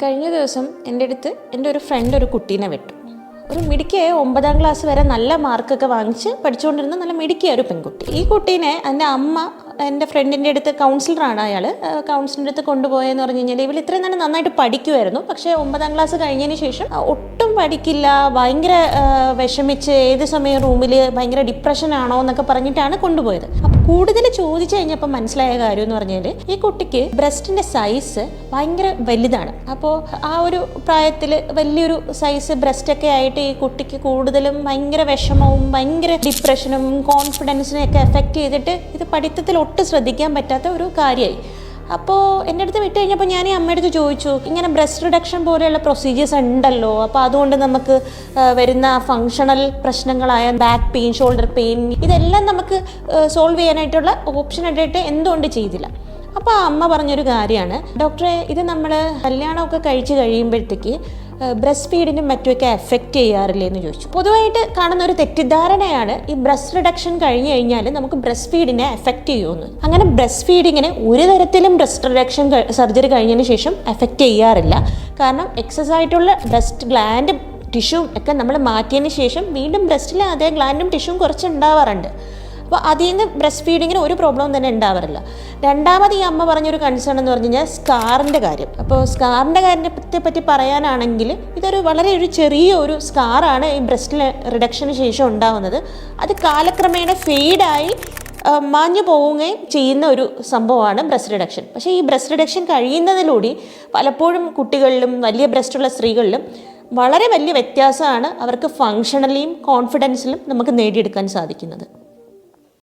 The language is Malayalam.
കഴിഞ്ഞ ദിവസം എൻ്റെ അടുത്ത് എൻ്റെ ഒരു ഫ്രണ്ട് ഒരു കുട്ടീനെ വിട്ടു. ഒരു മിടുക്കിയായ 9ാം ക്ലാസ് വരെ നല്ല മാർക്കൊക്കെ വാങ്ങിച്ച് പഠിച്ചുകൊണ്ടിരുന്ന നല്ല മിടുക്കിയ ഒരു പെൺകുട്ടി. ഈ കുട്ടീനെ എൻ്റെ അമ്മ എൻ്റെ ഫ്രണ്ടിൻ്റെ അടുത്ത് കൗൺസിലറാണ് അയാൾ കൗൺസിലിൻ്റെ അടുത്ത് കൊണ്ടുപോയെന്ന് പറഞ്ഞു കഴിഞ്ഞാൽ ഇവൾ ഇത്രയും തന്നെ നന്നായിട്ട് പഠിക്കുമായിരുന്നു. പക്ഷേ 9ാം ക്ലാസ് കഴിഞ്ഞതിന് ശേഷം ഒട്ടും പഠിക്കില്ല, ഭയങ്കര വിഷമിച്ച് ഏത് സമയം റൂമിൽ ഭയങ്കര ഡിപ്രഷനാണോ എന്നൊക്കെ പറഞ്ഞിട്ടാണ് കൊണ്ടുപോയത്. അപ്പോൾ കൂടുതൽ ചോദിച്ചു കഴിഞ്ഞപ്പോൾ മനസ്സിലായ കാര്യം എന്ന് പറഞ്ഞാൽ ഈ കുട്ടിക്ക് ബ്രസ്റ്റിൻ്റെ സൈസ് ഭയങ്കര വലുതാണ്. അപ്പോൾ ആ ഒരു പ്രായത്തിൽ വലിയൊരു സൈസ് ബ്രസ്റ്റൊക്കെ ആയിട്ട് ഈ കുട്ടിക്ക് കൂടുതലും ഭയങ്കര വിഷമവും ഭയങ്കര ഡിപ്രഷനും കോൺഫിഡൻസിനെയൊക്കെ എഫക്റ്റ് ചെയ്തിട്ട് ഇത് പഠിത്തത്തിൽ ഒട്ടും ശ്രദ്ധിക്കാൻ പറ്റാത്ത ഒരു കാര്യമായി. അപ്പോൾ എൻ്റെ അടുത്ത് വിട്ട് കഴിഞ്ഞപ്പോൾ ഞാൻ ഈ അമ്മയടുത്ത് ചോദിച്ചു, ഇങ്ങനെ ബ്രസ്റ്റ് റിഡക്ഷൻ പോലെയുള്ള പ്രൊസീജിയേഴ്സ് ഉണ്ടല്ലോ, അപ്പോൾ അതുകൊണ്ട് നമുക്ക് വരുന്ന ഫങ്ഷണൽ പ്രശ്നങ്ങളായ ബാക്ക് പെയിൻ, ഷോൾഡർ പെയിൻ ഇതെല്ലാം നമുക്ക് സോൾവ് ചെയ്യാനായിട്ടുള്ള ഓപ്ഷൻ ആയിട്ട് എന്തുകൊണ്ട് ചെയ്തില്ല? അപ്പോൾ അമ്മ പറഞ്ഞൊരു കാര്യമാണ്, ഡോക്ടറെ ഇത് നമ്മൾ കല്യാണമൊക്കെ കഴിച്ച് കഴിയുമ്പോഴത്തേക്ക് ബ്രസ്റ്റ് ഫീഡിനും മറ്റുമൊക്കെ എഫക്റ്റ് ചെയ്യാറില്ലേ എന്ന് ചോദിച്ചു. പൊതുവായിട്ട് കാണുന്ന ഒരു തെറ്റിദ്ധാരണയാണ് ഈ ബ്രസ്റ്റ് റിഡക്ഷൻ കഴിഞ്ഞ് കഴിഞ്ഞാൽ നമുക്ക് ബ്രസ്റ്റ് ഫീഡിനെ എഫക്റ്റ് ചെയ്യുമെന്ന്. അങ്ങനെ ബ്രസ്റ്റ് ഫീഡിങ്ങിന് ഒരു തരത്തിലും ബ്രസ്റ്റ് റിഡക്ഷൻ സർജറി കഴിഞ്ഞതിന് ശേഷം എഫക്റ്റ് ചെയ്യാറില്ല. കാരണം എക്സസ് ആയിട്ടുള്ള ബ്രസ്റ്റ് ഗ്ലാൻഡും ടിഷ്യൂവും ഒക്കെ നമ്മൾ മാറ്റിയതിന് ശേഷം വീണ്ടും ബ്രസ്റ്റിൽ അതേ ഗ്ലാൻഡും ടിഷ്യൂവും കുറച്ച് ഉണ്ടാവാറുണ്ട്. അപ്പോൾ അതിൽ നിന്ന് ബ്രസ്റ്റ് ഫീഡിങ്ങിന് ഒരു പ്രോബ്ലം തന്നെ ഉണ്ടാവാറില്ല. രണ്ടാമത് ഈ അമ്മ പറഞ്ഞൊരു കൺസേൺ എന്ന് പറഞ്ഞു കഴിഞ്ഞാൽ സ്കാറിൻ്റെ കാര്യം. അപ്പോൾ സ്കാറിൻ്റെ കാര്യത്തെ പറ്റി പറയാനാണെങ്കിൽ ഇതൊരു വളരെ ചെറിയ സ്കാറാണ് ഈ ബ്രസ്റ്റ് റിഡക്ഷന് ശേഷം ഉണ്ടാകുന്നത്. അത് കാലക്രമേണ ഫെയ്ഡായി മാഞ്ഞു പോവുകയും ചെയ്യുന്ന ഒരു സംഭവമാണ് ബ്രസ്റ്റ് റിഡക്ഷൻ. പക്ഷേ ഈ ബ്രസ്റ്റ് റിഡക്ഷൻ കഴിയുന്നതിലൂടെ പലപ്പോഴും കുട്ടികളിലും വലിയ ബ്രസ്റ്റുള്ള സ്ത്രീകളിലും വളരെ വലിയ വ്യത്യാസമാണ് അവർക്ക് ഫങ്ഷണലിയും കോൺഫിഡൻസിലും നമുക്ക് നേടിയെടുക്കാൻ സാധിക്കുന്നത്.